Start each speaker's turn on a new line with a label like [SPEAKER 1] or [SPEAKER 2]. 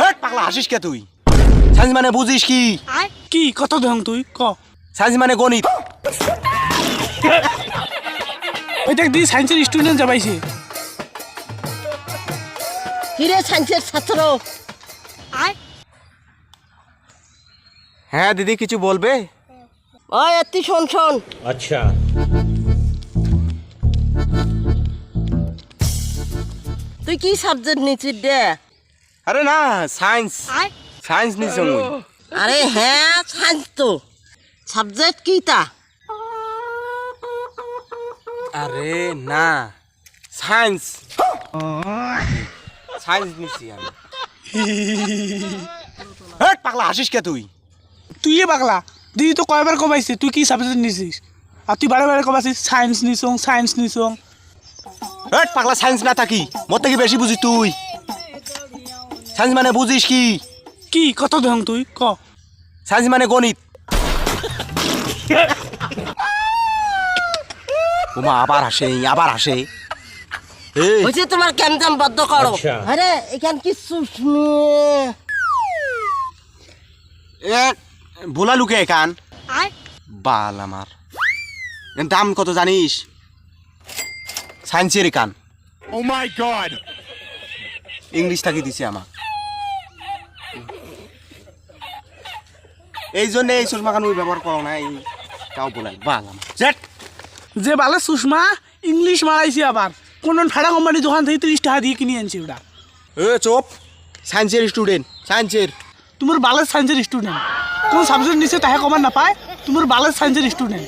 [SPEAKER 1] হেট পাগলা হাসিস কে তুই? সায়েন্স মানে বুঝিস কি?
[SPEAKER 2] কি কত দেখ তুই ক
[SPEAKER 1] সায়েন্স মানে গণিত।
[SPEAKER 2] ওই দেখ দি সায়েন্সের স্টুডেন্ট যাবাইছে।
[SPEAKER 3] কিরে সায়েন্সের ছাত্র?
[SPEAKER 1] হ্যাঁ দিদি কিছু বলবে?
[SPEAKER 3] ওই তুই শোন শোন।
[SPEAKER 4] अच्छा
[SPEAKER 3] তুই কি সাবজেক্ট নিছিস রে?
[SPEAKER 1] আরে না সায়েন্স সায়েন্স নিছি মুই।
[SPEAKER 3] আরে হ্যাঁ সায়েন্স তো সাবজেক্ট কি তা?
[SPEAKER 1] আরে না সায়েন্স সায়েন্স নিছি আমি। হেট পাগলা হাসিস কে তুই?
[SPEAKER 2] তুই এ পাগলা দিদি তো কয়বার কমাইছে তুই কি সাবজেক্ট নিছিস আর তুই বারে বারে কমাইছিস সায়েন্স নিছং সায়েন্স নিছং।
[SPEAKER 1] হেট পাগলা সায়েন্স না থাকি মোর থেকে বেশি বুঝি তুই। সায়েন্স মানে বুঝিস কি?
[SPEAKER 2] কি কত দেখ তুই ক
[SPEAKER 1] সায়েন্স মানে গণিত। ওমা আবার হাসে এই
[SPEAKER 3] হয়েছে তোমার ক্যামজাম বদ্ধ করো।
[SPEAKER 4] আচ্ছা।
[SPEAKER 3] আরে এখান কিছু
[SPEAKER 1] ভোলা লুকে এখান বাল আমার এর দাম কত জানিস? সায়েন্সের কান
[SPEAKER 4] Oh my god
[SPEAKER 1] ইংলিশ থাকি দিছে আমার এই জন্য এই চশমা কান ব্যবহার করো না। এই তাও বলাই বাল আমার জেট
[SPEAKER 2] যে বালে সুষমা ইংলিশ মারাইছি আবার কোন ফেড়া কোম্পানি দোকান থেকে 30 টাকা দিয়ে কিনে আনছি ওটা।
[SPEAKER 1] এ চোপ সায়েন্সের স্টুডেন্ট সায়েন্সের
[SPEAKER 2] তোমার বালের সায়েন্সের স্টুডেন্ট কোন সাবজেক্ট নিছে তাহে কমান না পায় তোমার বালের সায়েন্সের স্টুডেন্ট।